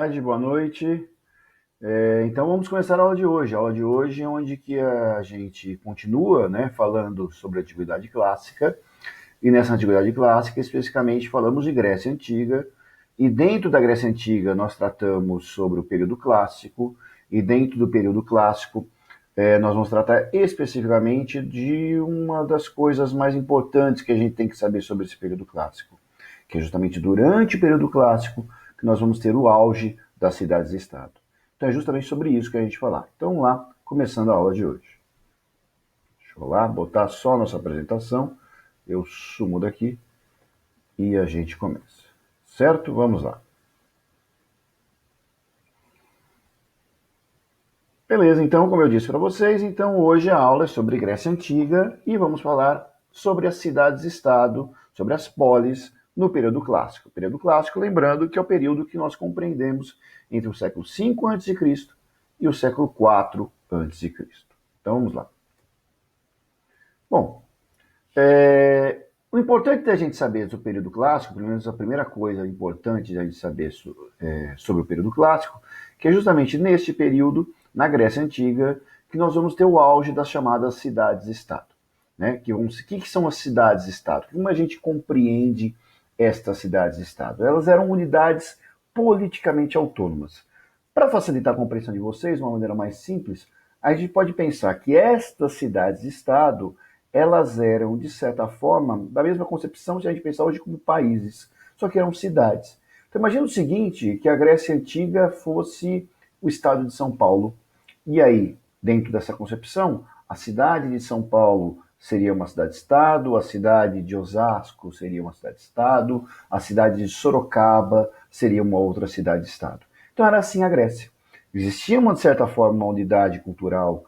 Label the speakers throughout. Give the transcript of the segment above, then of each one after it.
Speaker 1: Tarde, boa noite. Então vamos começar a aula de hoje. A aula de hoje é onde que a gente continua, né, falando sobre a Antiguidade Clássica. E nessa Antiguidade Clássica, especificamente, falamos de Grécia Antiga. E dentro da Grécia Antiga, nós tratamos sobre o período clássico. E dentro do período clássico, nós vamos tratar especificamente de uma das coisas mais importantes que a gente tem que saber sobre esse período clássico, que é justamente durante o período clássico que nós vamos ter o auge das cidades-estado. Então é justamente sobre isso que a gente vai falar. Então vamos lá, começando a aula de hoje. Deixa eu lá botar só a nossa apresentação, eu sumo daqui e a gente começa. Certo? Vamos lá. Beleza, então, como eu disse para vocês, então hoje a aula é sobre Grécia Antiga e vamos falar sobre as cidades-estado, sobre as polis no período clássico. O período clássico, lembrando que é o período que nós compreendemos entre o século V a.C. e o século IV a.C. Então vamos lá. Bom, o importante da gente saber do período clássico, pelo menos a primeira coisa importante da gente saber sobre o período clássico, que é justamente neste período, na Grécia Antiga, que nós vamos ter o auge das chamadas cidades-estado. Né? Que são as cidades-estado? Como a gente compreende estas cidades-estado? Elas eram unidades politicamente autônomas. Para facilitar a compreensão de vocês, de uma maneira mais simples, a gente pode pensar que estas cidades-estado elas eram, de certa forma, da mesma concepção se a gente pensar hoje como países, só que eram cidades. Então imagina o seguinte, que a Grécia Antiga fosse o estado de São Paulo. E aí, dentro dessa concepção, a cidade de São Paulo seria uma cidade-estado, a cidade de Osasco seria uma cidade-estado, a cidade de Sorocaba seria uma outra cidade-estado. Então era assim a Grécia. Existia, de certa forma, uma unidade cultural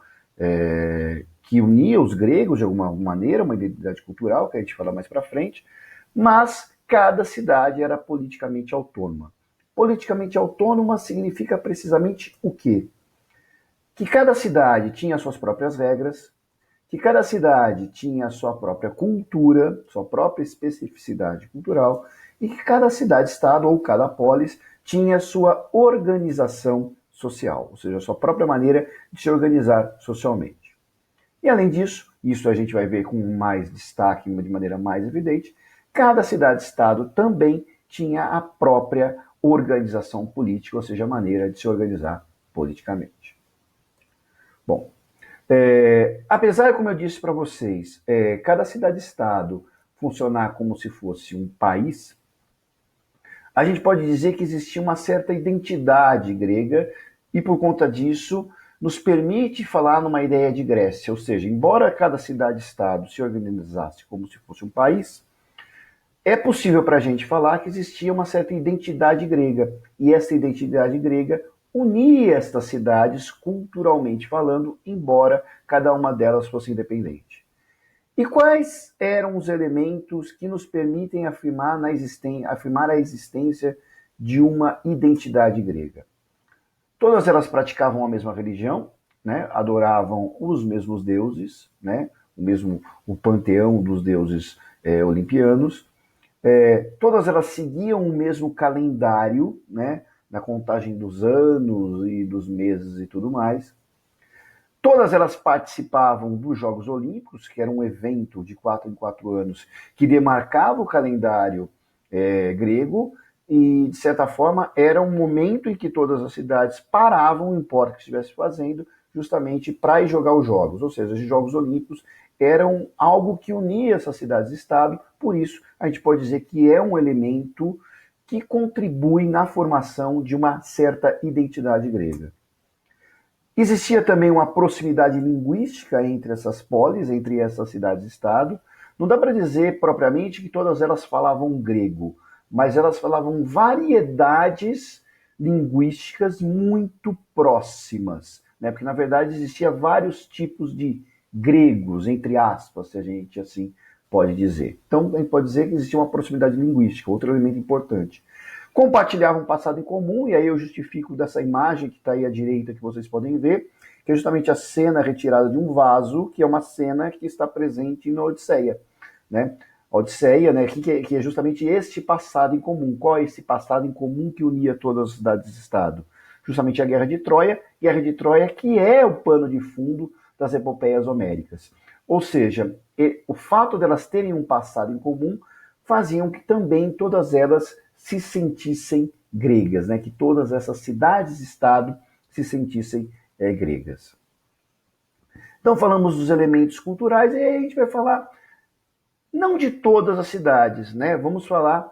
Speaker 1: que unia os gregos de alguma maneira, uma identidade cultural, que a gente fala mais para frente, mas cada cidade era politicamente autônoma. Politicamente autônoma significa precisamente o quê? Que cada cidade tinha suas próprias regras, que cada cidade tinha a sua própria cultura, sua própria especificidade cultural, e que cada cidade-estado ou cada polis tinha sua organização social, ou seja, a sua própria maneira de se organizar socialmente. E além disso, isso a gente vai ver com mais destaque, de maneira mais evidente, cada cidade-estado também tinha a própria organização política, ou seja, a maneira de se organizar politicamente. Bom, apesar, como eu disse para vocês, cada cidade-estado funcionar como se fosse um país, a gente pode dizer que existia uma certa identidade grega e, por conta disso, nos permite falar numa ideia de Grécia. Ou seja, embora cada cidade-estado se organizasse como se fosse um país, é possível para a gente falar que existia uma certa identidade grega. E essa identidade grega unia estas cidades culturalmente falando, embora cada uma delas fosse independente. E quais eram os elementos que nos permitem afirmar a existência de uma identidade grega? Todas elas praticavam a mesma religião, né? Adoravam os mesmos deuses, né? O panteão dos deuses olimpianos. Todas elas seguiam o mesmo calendário, né? Na contagem dos anos e dos meses e tudo mais. Todas elas participavam dos Jogos Olímpicos, que era um evento de 4 em 4 anos que demarcava o calendário grego e, de certa forma, era um momento em que todas as cidades paravam, não importa o que estivesse fazendo, justamente para ir jogar os Jogos. Ou seja, os Jogos Olímpicos eram algo que unia essas cidades-estado, por isso a gente pode dizer que é um elemento que contribui na formação de uma certa identidade grega. Existia também uma proximidade linguística entre essas polis, entre essas cidades-estado. Não dá para dizer propriamente que todas elas falavam grego, mas elas falavam variedades linguísticas muito próximas, né? Porque na verdade existia vários tipos de gregos, entre aspas, se a gente assim pode dizer. Então a gente pode dizer que existia uma proximidade linguística, outro elemento importante. Compartilhavam um passado em comum, e aí eu justifico dessa imagem que está aí à direita, que vocês podem ver, que é justamente a cena retirada de um vaso, que é uma cena que está presente na Odisseia. Né? A Odisseia, né, que é justamente este passado em comum. Qual é esse passado em comum que unia todas as cidades-estado? Justamente a Guerra de Troia que é o pano de fundo das epopeias homéricas. Ou seja, o fato delas terem um passado em comum faziam que também todas elas se sentissem gregas, né? Que todas essas cidades-estado se sentissem gregas. Então falamos dos elementos culturais e aí a gente vai falar não de todas as cidades, né? Vamos falar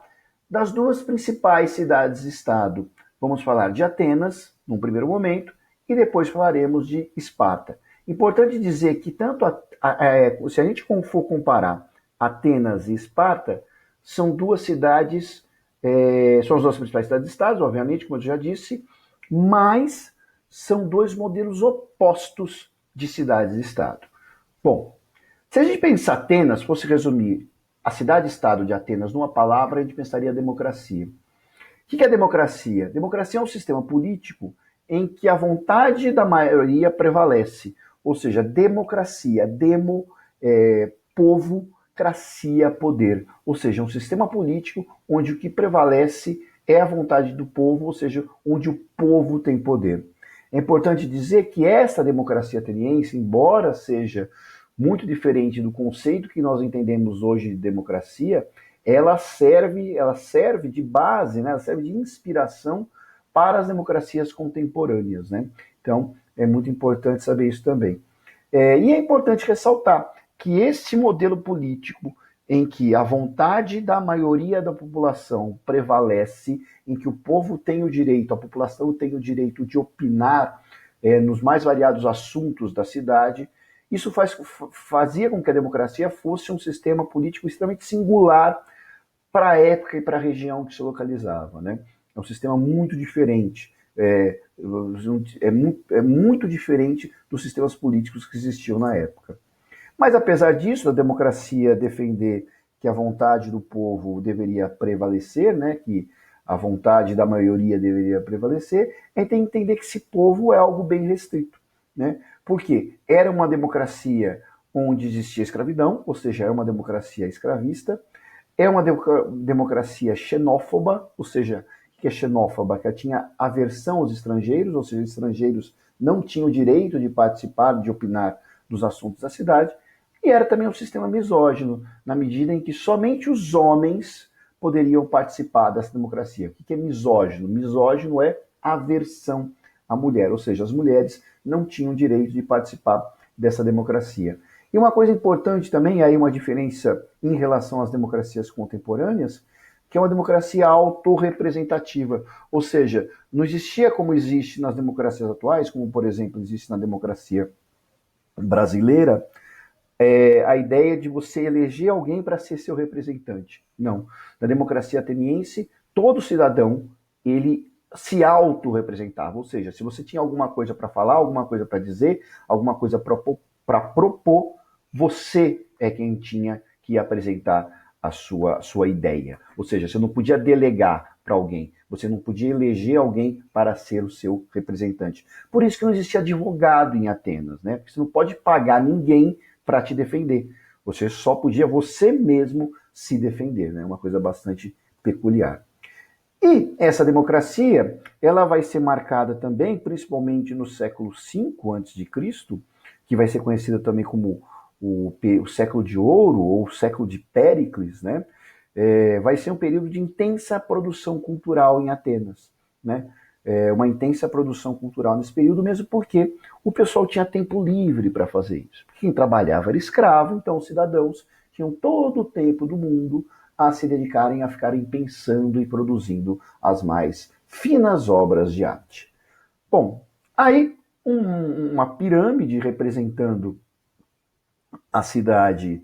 Speaker 1: das duas principais cidades-estado. Vamos falar de Atenas, num primeiro momento, e depois falaremos de Esparta. Importante dizer que se a gente for comparar Atenas e Esparta, são duas cidades, são as duas principais cidades-estados, obviamente, como eu já disse, mas são dois modelos opostos de cidades-estado. Bom, se a gente pensar Atenas, fosse resumir a cidade-estado de Atenas numa palavra, a gente pensaria democracia. O que é democracia? Democracia é um sistema político em que a vontade da maioria prevalece. Ou seja, democracia, povo, cracia, poder. Ou seja, um sistema político onde o que prevalece é a vontade do povo, ou seja, onde o povo tem poder. É importante dizer que essa democracia ateniense, embora seja muito diferente do conceito que nós entendemos hoje de democracia, ela serve de base, né? Ela serve de inspiração para as democracias contemporâneas, né? Então, é muito importante saber isso também. E é importante ressaltar que este modelo político em que a vontade da maioria da população prevalece, em que o povo tem o direito, a população tem o direito de opinar nos mais variados assuntos da cidade, isso fazia com que a democracia fosse um sistema político extremamente singular para a época e para a região que se localizava, né? É um sistema muito diferente. Muito diferente dos sistemas políticos que existiam na época. Mas apesar disso, a democracia defender que a vontade do povo deveria prevalecer, né, que a vontade da maioria deveria prevalecer, a gente tem que entender que esse povo é algo bem restrito, né? Porque era uma democracia onde existia escravidão, ou seja, é uma democracia escravista, é uma democracia xenófoba, ou seja, que é xenófoba, que tinha aversão aos estrangeiros, ou seja, os estrangeiros não tinham o direito de participar, de opinar dos assuntos da cidade, e era também um sistema misógino, na medida em que somente os homens poderiam participar dessa democracia. O que é misógino? Misógino é aversão à mulher, ou seja, as mulheres não tinham direito de participar dessa democracia. E uma coisa importante também, aí uma diferença em relação às democracias contemporâneas, que é uma democracia autorrepresentativa, ou seja, não existia como existe nas democracias atuais, como por exemplo existe na democracia brasileira, a ideia de você eleger alguém para ser seu representante. Não. Na democracia ateniense, todo cidadão, ele se autorrepresentava, ou seja, se você tinha alguma coisa para falar, alguma coisa para dizer, alguma coisa para propor, você é quem tinha que apresentar a sua ideia. Ou seja, você não podia delegar para alguém, você não podia eleger alguém para ser o seu representante. Por isso que não existia advogado em Atenas, né? Porque você não pode pagar ninguém para te defender. Você só podia você mesmo se defender, né? Uma coisa bastante peculiar. E essa democracia, ela vai ser marcada também, principalmente no século V a.C., que vai ser conhecida também como o século de ouro ou o século de Péricles, né? Vai ser um período de intensa produção cultural em Atenas, né? Uma intensa produção cultural nesse período, mesmo porque o pessoal tinha tempo livre para fazer isso. Quem trabalhava era escravo, então os cidadãos tinham todo o tempo do mundo a se dedicarem a ficarem pensando e produzindo as mais finas obras de arte. Bom, aí uma pirâmide representando a cidade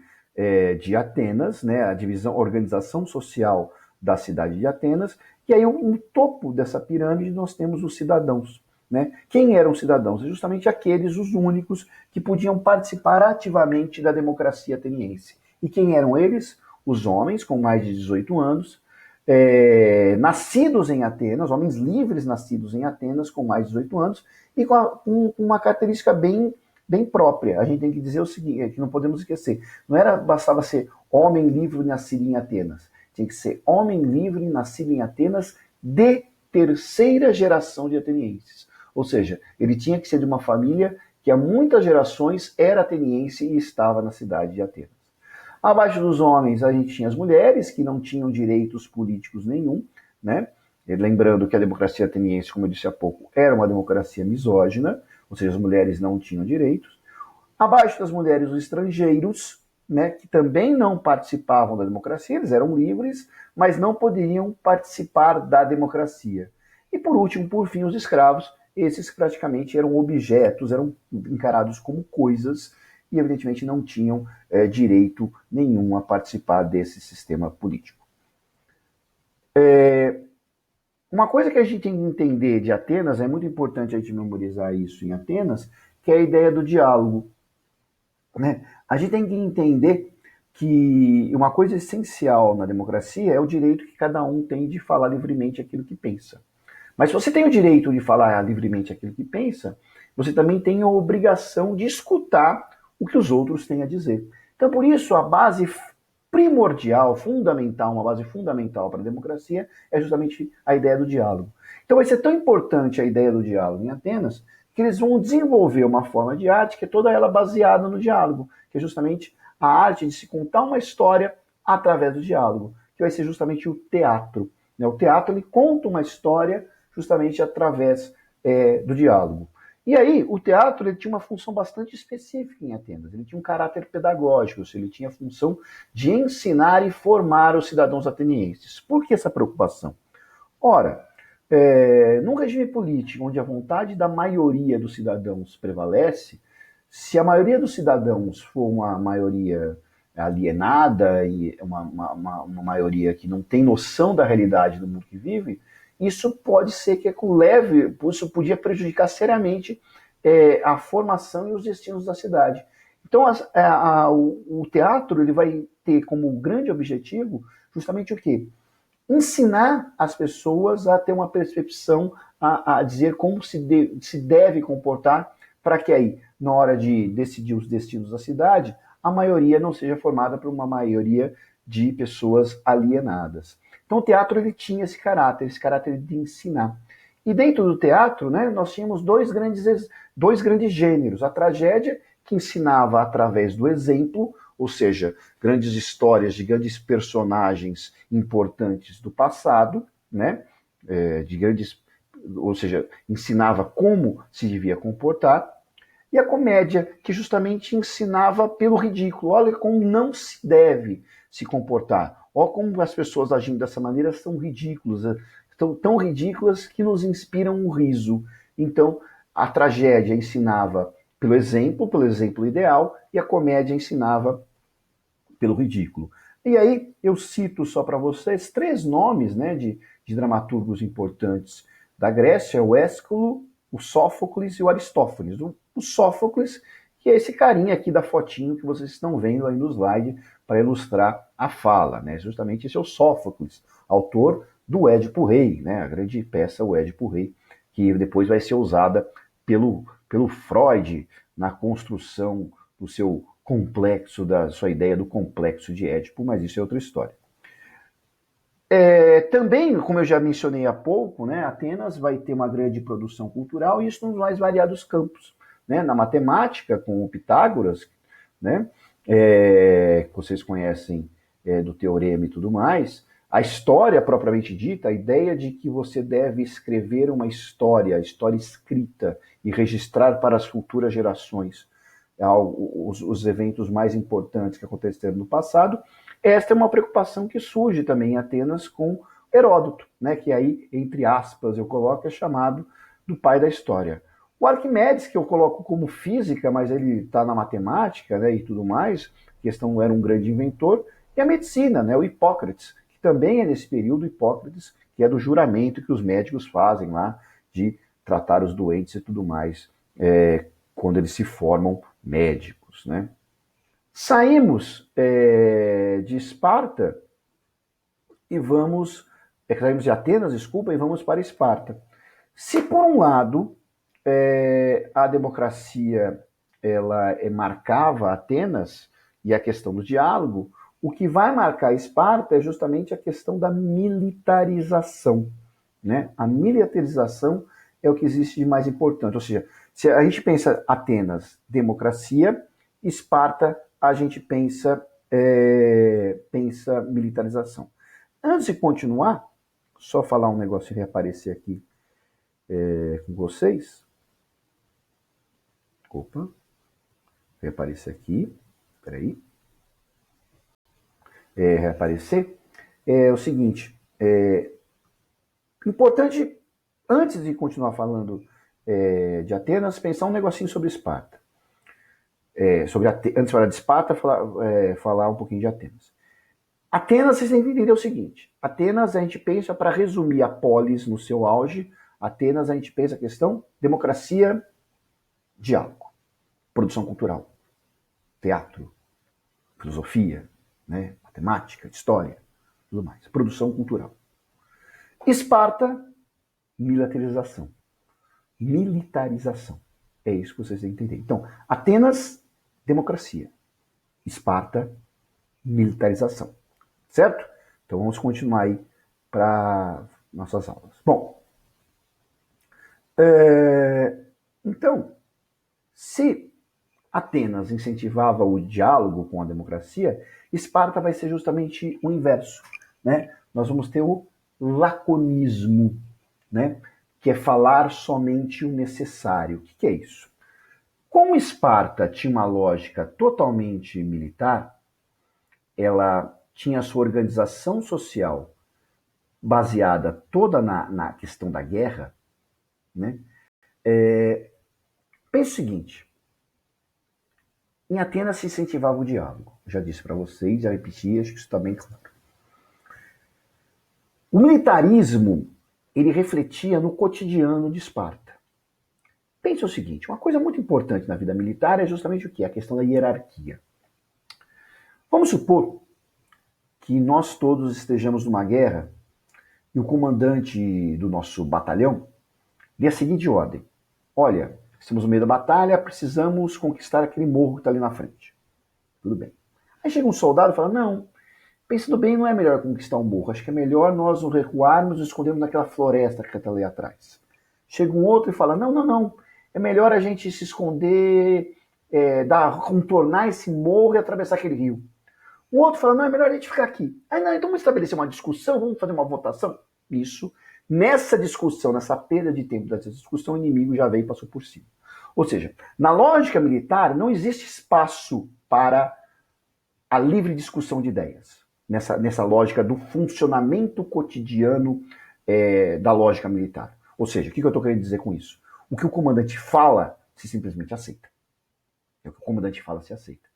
Speaker 1: de Atenas, né, a organização social da cidade de Atenas, e aí no topo dessa pirâmide nós temos os cidadãos. Né? Quem eram os cidadãos? Justamente aqueles, os únicos, que podiam participar ativamente da democracia ateniense. E quem eram eles? Os homens com mais de 18 anos, nascidos em Atenas, homens livres nascidos em Atenas com mais de 18 anos, e com uma característica bem bem própria. A gente tem que dizer o seguinte, que não podemos esquecer, não era bastava ser homem livre nascido em Atenas, tinha que ser homem livre nascido em Atenas de terceira geração de atenienses. Ou seja, ele tinha que ser de uma família que há muitas gerações era ateniense e estava na cidade de Atenas. Abaixo dos homens, a gente tinha as mulheres, que não tinham direitos políticos nenhum, né? Lembrando que a democracia ateniense, como eu disse há pouco, era uma democracia misógina, ou seja, as mulheres não tinham direitos. Abaixo das mulheres, os estrangeiros, né, que também não participavam da democracia, eles eram livres, mas não poderiam participar da democracia. E por último, por fim, os escravos, esses praticamente eram objetos, eram encarados como coisas e evidentemente não tinham direito nenhum a participar desse sistema político. Uma coisa que a gente tem que entender de Atenas, é muito importante a gente memorizar isso em Atenas, que é a ideia do diálogo. Né? A gente tem que entender que uma coisa essencial na democracia é o direito que cada um tem de falar livremente aquilo que pensa. Mas se você tem o direito de falar livremente aquilo que pensa, você também tem a obrigação de escutar o que os outros têm a dizer. Então, por isso, a base primordial, fundamental, uma base fundamental para a democracia é justamente a ideia do diálogo. Então vai ser tão importante a ideia do diálogo em Atenas que eles vão desenvolver uma forma de arte que é toda ela baseada no diálogo, que é justamente a arte de se contar uma história através do diálogo, que vai ser justamente o teatro. O teatro ele conta uma história justamente através do diálogo. E aí, o teatro ele tinha uma função bastante específica em Atenas. Ele tinha um caráter pedagógico, ele tinha a função de ensinar e formar os cidadãos atenienses. Por que essa preocupação? Ora, num regime político onde a vontade da maioria dos cidadãos prevalece, se a maioria dos cidadãos for uma maioria alienada e uma maioria que não tem noção da realidade do mundo que vive, isso pode ser que leve, isso podia prejudicar seriamente a formação e os destinos da cidade. Então, o teatro ele vai ter como grande objetivo justamente o quê? Ensinar as pessoas a ter uma percepção, a dizer como se deve comportar, para que aí, na hora de decidir os destinos da cidade, a maioria não seja formada por uma maioria de pessoas alienadas. Então o teatro ele tinha esse caráter de ensinar. E dentro do teatro, né, nós tínhamos dois grandes gêneros. A tragédia, que ensinava através do exemplo, ou seja, grandes histórias de grandes personagens importantes do passado, né, ou seja, ensinava como se devia comportar. E a comédia, que justamente ensinava pelo ridículo. Olha como não se deve se comportar. Olha como as pessoas agindo dessa maneira são ridículas, tão ridículas que nos inspiram o riso. Então, a tragédia ensinava pelo exemplo ideal, e a comédia ensinava pelo ridículo. E aí eu cito só para vocês 3 nomes, né, de dramaturgos importantes da Grécia: o Ésquilo, o Sófocles e o Aristófanes. O Sófocles, que é esse carinha aqui da fotinho que vocês estão vendo aí no slide para ilustrar a fala, né? Justamente esse é o Sófocles, autor do Édipo Rei, né? A grande peça O Édipo Rei, que depois vai ser usada pelo Freud na construção do seu complexo, da sua ideia do complexo de Édipo, mas isso é outra história. Também, como eu já mencionei há pouco, né, Atenas vai ter uma grande produção cultural, e isso nos mais variados campos. Né? Na matemática, com o Pitágoras, né, que vocês conhecem do teorema e tudo mais, a história propriamente dita, a ideia de que você deve escrever uma história escrita, e registrar para as futuras gerações os eventos mais importantes que aconteceram no passado. Esta é uma preocupação que surge também em Atenas com Heródoto, né, que aí, entre aspas, eu coloco, é chamado do pai da história. O Arquimedes, que eu coloco como física, mas ele está na matemática, né, e tudo mais, questão era um grande inventor, e a medicina, né, o Hipócrates, que também é nesse período, Hipócrates, que é do juramento que os médicos fazem lá, de tratar os doentes e tudo mais, quando eles se formam médicos, né? Saímos de Esparta e saímos de Atenas, desculpa, e vamos para Esparta. Se por um lado a democracia ela marcava Atenas e a questão do diálogo, o que vai marcar Esparta é justamente a questão da militarização, né? A militarização é o que existe de mais importante, ou seja, se a gente pensa Atenas, democracia, Esparta, a gente pensa militarização. Antes de continuar, só falar um negócio e reaparecer aqui com vocês. Opa, reaparecer aqui, peraí. Reaparecer. É o seguinte, importante, antes de continuar falando de Atenas, pensar um negocinho sobre Esparta. Antes de falar de Esparta, falar um pouquinho de Atenas. Atenas, vocês têm que entender o seguinte, Atenas a gente pensa, para resumir a polis no seu auge, Atenas a gente pensa a questão democracia, diálogo, produção cultural, teatro, filosofia, né, matemática, história, tudo mais, produção cultural. Esparta, militarização. Militarização. É isso que vocês têm que entender. Então, Atenas, democracia. Esparta, militarização. Certo? Então vamos continuar aí para nossas aulas. Bom, então, se Atenas incentivava o diálogo com a democracia, Esparta vai ser justamente o inverso, né? Nós vamos ter o laconismo, né? Que é falar somente o necessário. O que é isso? Como Esparta tinha uma lógica totalmente militar, ela tinha a sua organização social baseada toda na questão da guerra, né? Pense o seguinte, em Atenas se incentivava o diálogo. Já disse para vocês, já repeti, acho que isso está bem claro. O militarismo, ele refletia no cotidiano de Esparta. Pense o seguinte, uma coisa muito importante na vida militar é justamente o que? A questão da hierarquia. Vamos supor que nós todos estejamos numa guerra e o comandante do nosso batalhão dê a seguinte ordem. Olha, estamos no meio da batalha, precisamos conquistar aquele morro que está ali na frente. Tudo bem. Aí chega um soldado e fala, não, pensando bem, não é melhor conquistar um morro, acho que é melhor nós recuarmos e nos escondermos naquela floresta que está ali atrás. Chega um outro e fala, não, é melhor a gente se esconder, contornar esse morro e atravessar aquele rio. O outro fala, não, é melhor a gente ficar aqui. Aí, não, então vamos estabelecer uma discussão, vamos fazer uma votação. Isso, nessa discussão, nessa perda de tempo dessa discussão, o inimigo já veio e passou por cima. Ou seja, na lógica militar, não existe espaço para a livre discussão de ideias. Nessa lógica do funcionamento cotidiano da lógica militar. Ou seja, o que eu estou querendo dizer com isso? O que o comandante fala, se simplesmente aceita. O que o comandante fala, se aceita.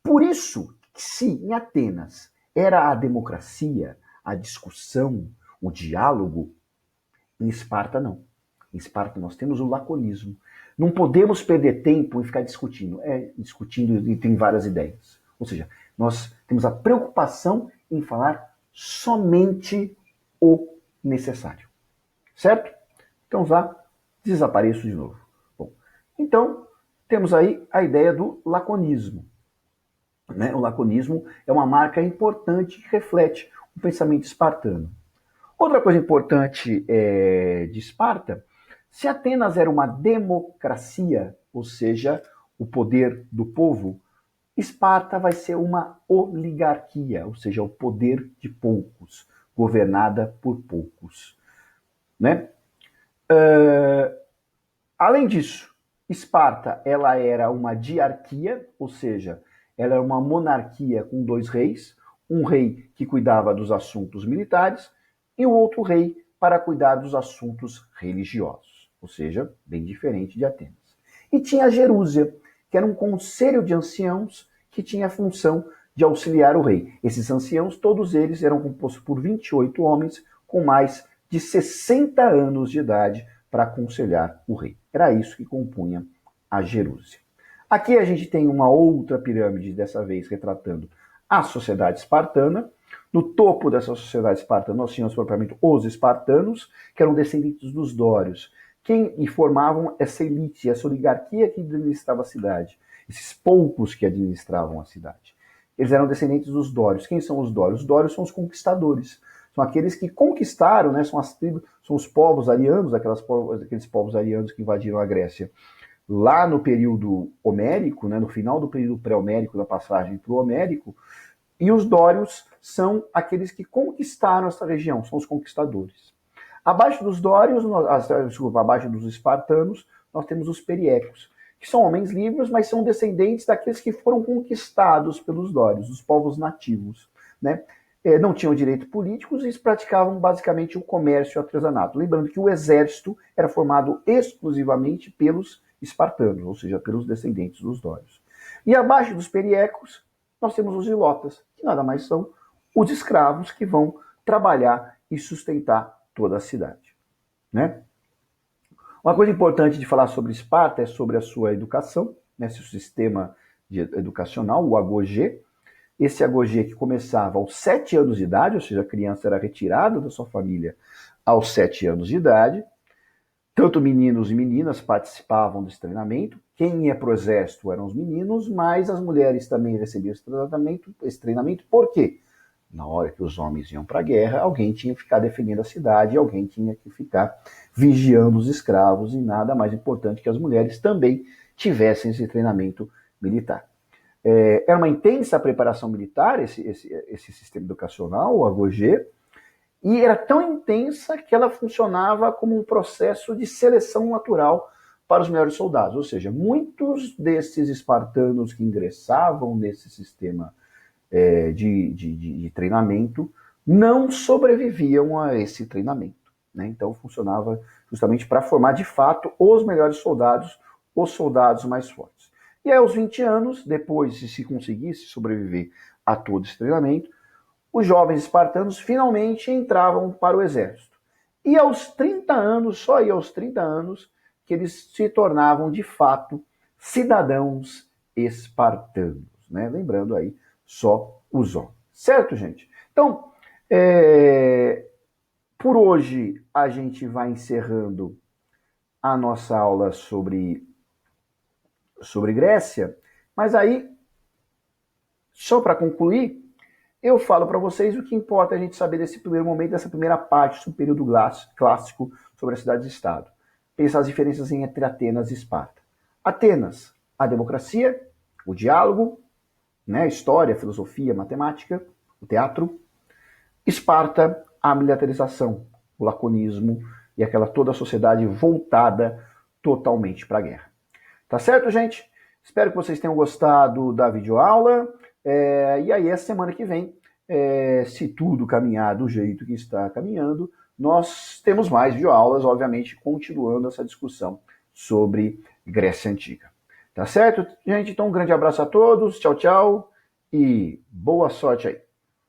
Speaker 1: Por isso, se em Atenas era a democracia, a discussão, o diálogo, em Esparta não. Em Esparta nós temos o laconismo. Não podemos perder tempo em ficar discutindo. Discutindo e tem várias ideias. Ou seja, nós temos a preocupação em falar somente o necessário. Certo? Então já desapareço de novo. Bom, então temos aí a ideia do laconismo. Né? O laconismo é uma marca importante que reflete o pensamento espartano. Outra coisa importante de Esparta, se Atenas era uma democracia, ou seja, o poder do povo, Esparta vai ser uma oligarquia, ou seja, o poder de poucos, governada por poucos. Né? Além disso, Esparta ela era uma diarquia, ou seja, ela era uma monarquia com 2 reis, um rei que cuidava dos assuntos militares e o outro rei para cuidar dos assuntos religiosos, ou seja, bem diferente de Atenas. E tinha a Gerúsia, que era um conselho de anciãos que tinha a função de auxiliar o rei. Esses anciãos, todos eles eram compostos por 28 homens com mais de 60 anos de idade para aconselhar o rei. Era isso que compunha a Gerúsia. Aqui a gente tem uma outra pirâmide, dessa vez retratando a sociedade espartana. No topo dessa sociedade espartana nós tínhamos propriamente os espartanos, que eram descendentes dos dórios, quem formavam essa elite, essa oligarquia que administrava a cidade. esses poucos que administravam a cidade. Eles eram descendentes dos dórios. Quem são os dórios? Os dórios são os conquistadores. São aqueles que conquistaram, né, são as tribos, são os povos arianos, aqueles povos arianos que invadiram a Grécia lá no período homérico, né, no final do período pré-homérico, da passagem para o homérico, e os dórios são aqueles que conquistaram essa região, são os conquistadores. Abaixo dos dórios, abaixo dos espartanos, nós temos os periecos, que são homens livres, mas são descendentes daqueles que foram conquistados pelos dórios, os povos nativos, né? Não tinham direito políticos e praticavam basicamente o comércio e o artesanato. Lembrando que o exército era formado exclusivamente pelos espartanos, ou seja, pelos descendentes dos dórios. E abaixo dos periecos, nós temos os ilotas, que nada mais são os escravos que vão trabalhar e sustentar toda a cidade, né? Uma coisa importante de falar sobre Esparta é sobre a sua educação, né, seu sistema educacional, o agogê. Esse agogê que começava aos 7 anos de idade, ou seja, a criança era retirada da sua família aos 7 anos de idade. Tanto meninos e meninas participavam desse treinamento. Quem ia para o exército eram os meninos, mas as mulheres também recebiam esse treinamento. Por quê? Na hora que os homens iam para a guerra, alguém tinha que ficar defendendo a cidade, alguém tinha que ficar vigiando os escravos, e nada mais importante que as mulheres também tivessem esse treinamento militar. Era uma intensa preparação militar, esse sistema educacional, o agogê, e era tão intensa que ela funcionava como um processo de seleção natural para os melhores soldados. Ou seja, muitos desses espartanos que ingressavam nesse sistema de treinamento não sobreviviam a esse treinamento, né? Então funcionava justamente para formar de fato os melhores soldados, os soldados mais fortes. E aí aos 20 anos, depois, se conseguisse sobreviver a todo esse treinamento, os jovens espartanos finalmente entravam para o exército. E aos 30 anos, só aí aos 30 anos, que eles se tornavam de fato cidadãos espartanos, né? Lembrando aí, só os homens. Certo, gente? Então, por hoje a gente vai encerrando a nossa aula sobre Grécia, mas aí, só para concluir, eu falo para vocês o que importa a gente saber desse primeiro momento, dessa primeira parte do período clássico sobre a cidade-estado. Pensar as diferenças entre Atenas e Esparta. Atenas, a democracia, o diálogo, né, a história, a filosofia, a matemática, o teatro. Esparta, a militarização, o laconismo e aquela toda a sociedade voltada totalmente para a guerra. Tá certo, gente? Espero que vocês tenham gostado da videoaula. E aí, essa semana que vem, se tudo caminhar do jeito que está caminhando, nós temos mais videoaulas, obviamente, continuando essa discussão sobre Grécia Antiga. Tá certo, gente? Então, um grande abraço a todos, tchau, tchau, e boa sorte aí.